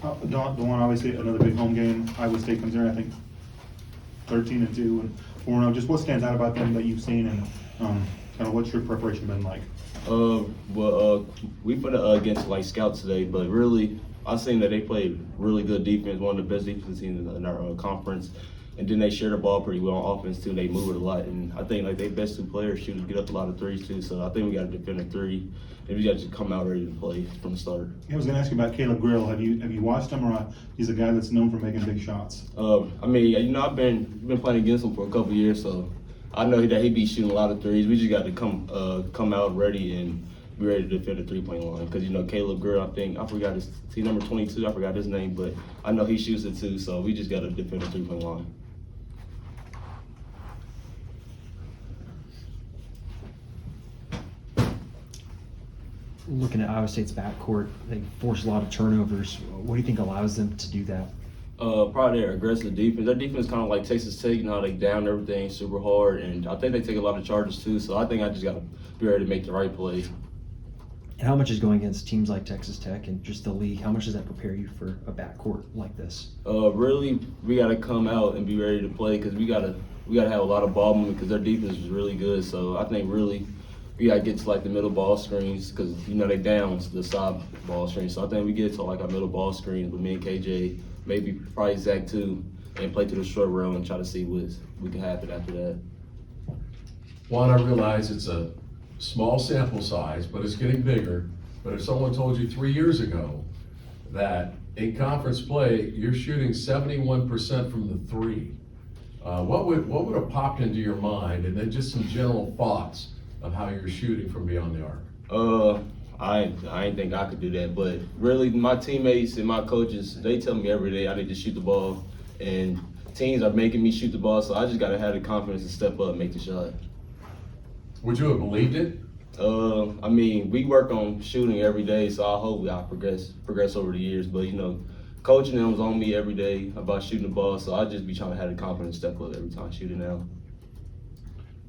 Dajuan, obviously another big home game. Iowa State comes in, I think, 13-2 and 4-0. Just what stands out about them that you've seen, and kind of what's your preparation been like? We put against like scouts today, but really, I seen that they played really good defense, one of the best defense teams in our conference. And then they share the ball pretty well on offense too. They move it a lot, and I think like their best two players shoot get up a lot of threes too. So I think we got to defend a three, and we got to come out ready to play from the start. I was going to ask you about Caleb Grill. Have you watched him, or he's a guy that's known for making big shots? I mean, I've been playing against him for a couple years, so I know that he be shooting a lot of threes. We just got to come out ready and be ready to defend the 3-point line. Because Caleb Grill, I forgot his team number 22. I forgot his name, but I know he shoots it too. So we just got to defend the 3-point line. Looking at Iowa State's backcourt, they force a lot of turnovers. What do you think allows them to do that? Probably their aggressive defense. Their defense kind of like Texas Tech, they down everything super hard, and I think they take a lot of charges too. So I think I just got to be ready to make the right play. And how much is going against teams like Texas Tech and just the league? How much does that prepare you for a backcourt like this? Really, we got to come out and be ready to play because we got to have a lot of ball movement because their defense is really good. So I think really we got to get to like the middle ball screens because they down to the side ball screens. So I think we get to like our middle ball screens with me and KJ, maybe probably Zach too, and play to the short row and try to see what we can happen after that. Juan, I realize it's a small sample size, but it's getting bigger. But if someone told you 3 years ago that in conference play you're shooting 71% from the three, what would have popped into your mind? And then just some general thoughts of how you're shooting from beyond the arc. I didn't think I could do that, but really my teammates and my coaches, they tell me every day I need to shoot the ball, and teams are making me shoot the ball, so I just gotta have the confidence to step up and make the shot. Would you have believed it? I mean, we work on shooting every day, so I hope I progress over the years, but coaching them was on me every day about shooting the ball, so I just be trying to have the confidence to step up every time I shoot it now.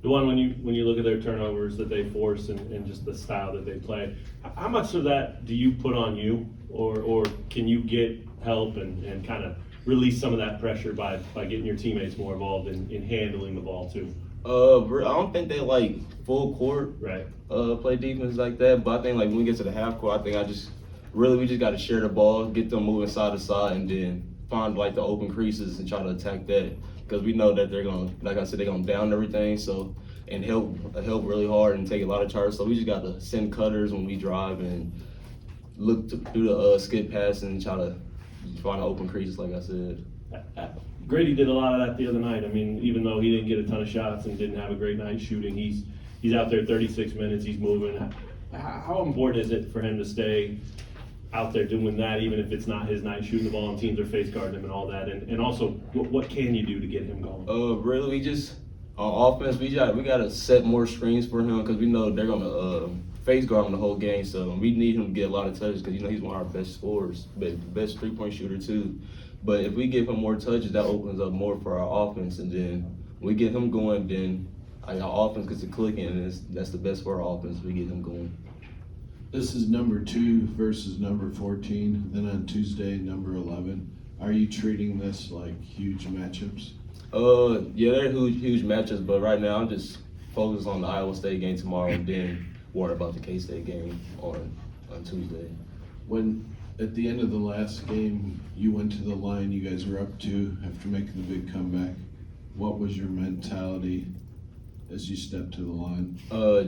The one when you look at their turnovers that they force and just the style that they play, how much of that do you put on you, or can you get help and kind of release some of that pressure by getting your teammates more involved in handling the ball too? I don't think they like full court Right. Play defense like that, but I think like when we get to the half court, I think we just got to share the ball, get them moving side to side, and then find like the open creases and try to attack that. Because we know that they're gonna, like I said, they're gonna down everything. So and help really hard and take a lot of charges. So we just got to send cutters when we drive and look to do the skip pass and try to find the open creases, like I said. Grady did a lot of that the other night. I mean, even though he didn't get a ton of shots and didn't have a great night shooting, he's out there 36 minutes. He's moving. How important is it for him to stay out there doing that, even if it's not his night shooting the ball and teams are face guarding him and all that? And also, what can you do to get him going? Really, we just on offense, we got to set more screens for him because we know they're gonna face guard him the whole game. So we need him to get a lot of touches because he's one of our best scorers, best 3-point shooter too. But if we give him more touches, that opens up more for our offense, and then we get him going, then our offense gets to clicking, and that's the best for our offense. We get him going. This is number 2 versus number 14. Then on Tuesday, number 11. Are you treating this like huge matchups? Yeah, they're huge matchups, but right now I'm just focused on the Iowa State game tomorrow, and then worry about the K-State game on Tuesday. When at the end of the last game, you went to the line, you guys were up 2 after making the big comeback. What was your mentality as you stepped to the line?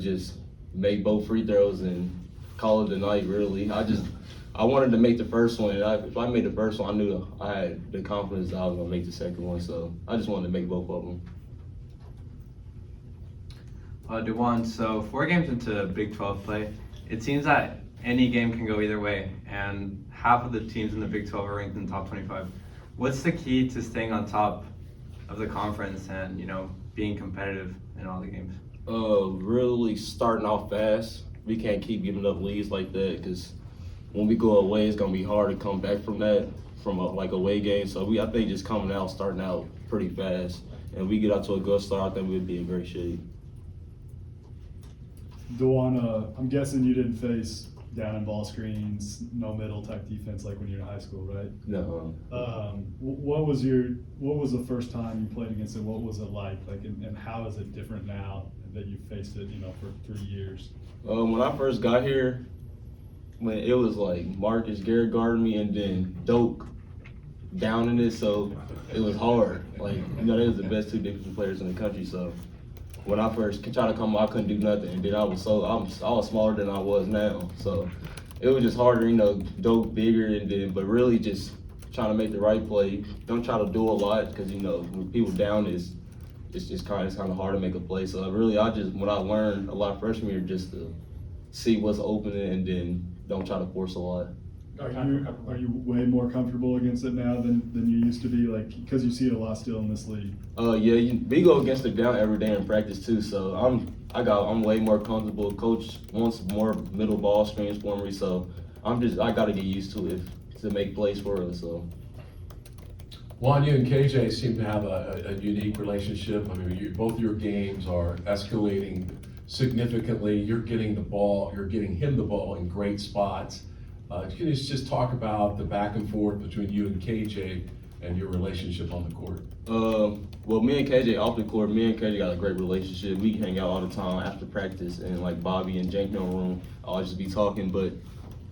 Just make both free throws and call it a night, really. I wanted to make the first one, and if I made the first one, I knew I had the confidence that I was going to make the second one, so I just wanted to make both of them. Dajuan, so 4 games into Big 12 play, it seems that any game can go either way, and half of the teams in the Big 12 are ranked in the top 25. What's the key to staying on top of the conference and, being competitive in all the games? Really starting off fast. We can't keep giving up leads like that because when we go away, it's going to be hard to come back from that, from a away game. So I think just starting out pretty fast, and we get out to a good start, I think we'd be in great shape. Dajuan, I'm guessing you didn't face down and ball screens, no middle type defense like when you're in high school, right? No. What was the first time you played against it? What was it like? And how is it different now that you've faced it, for 3 years? When I first got here, when it was like Marcus Garrett guarding me and then Doak down in it, so it was hard. Like, they was the best 2 defensive players in the country, so when I first tried to come, I couldn't do nothing, and then I was smaller than I was now, so it was just harder, Doak bigger, and then but really just trying to make the right play. Don't try to do a lot because when people down it's kind of hard to make a play. So when I learned a lot freshman year just to see what's open and then don't try to force a lot. Are you way more comfortable against it now than you used to be, because you see it a lot still in this league? Yeah, we go against it down every day in practice too. So I'm way more comfortable. Coach wants more middle ball screens for me, so I got to get used to it to make plays for us. So. Juan, you and KJ seem to have a unique relationship. I mean, both your games are escalating significantly. You're getting him the ball in great spots. Can you just talk about the back and forth between you and KJ and your relationship on the court? Well, me and KJ off the court, me and KJ got a great relationship. We hang out all the time after practice, and like Bobby and Jank in the room, I'll just be talking. But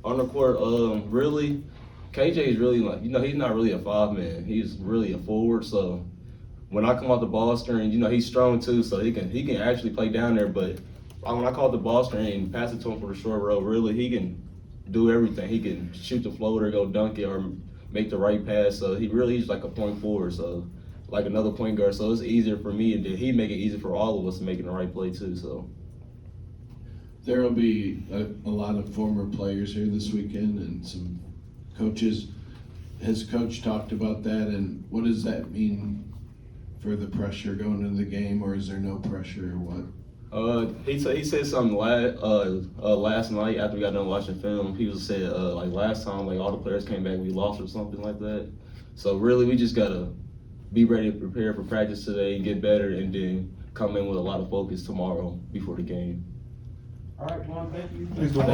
on the court, really, KJ is really he's not really a 5-man. He's really a forward. So when I come off the ball screen, he's strong too, so he can actually play down there. But when I call the ball screen and pass it to him for the short row, really he can do everything. He can shoot the floater, go dunk it, or make the right pass. So he's like a point forward, so like another point guard. So it's easier for me, and then he make it easier for all of us making the right play too. So There will be a lot of former players here this weekend and some coaches. Has Coach talked about that, and what does that mean for the pressure going into the game, or is there no pressure, or what? He said something last night after we got done watching film. He said last time all the players came back, we lost or something like that. So really we just gotta be ready to prepare for practice today and get better, and then come in with a lot of focus tomorrow before the game. All right, Juan, thank you. Thanks, Juan.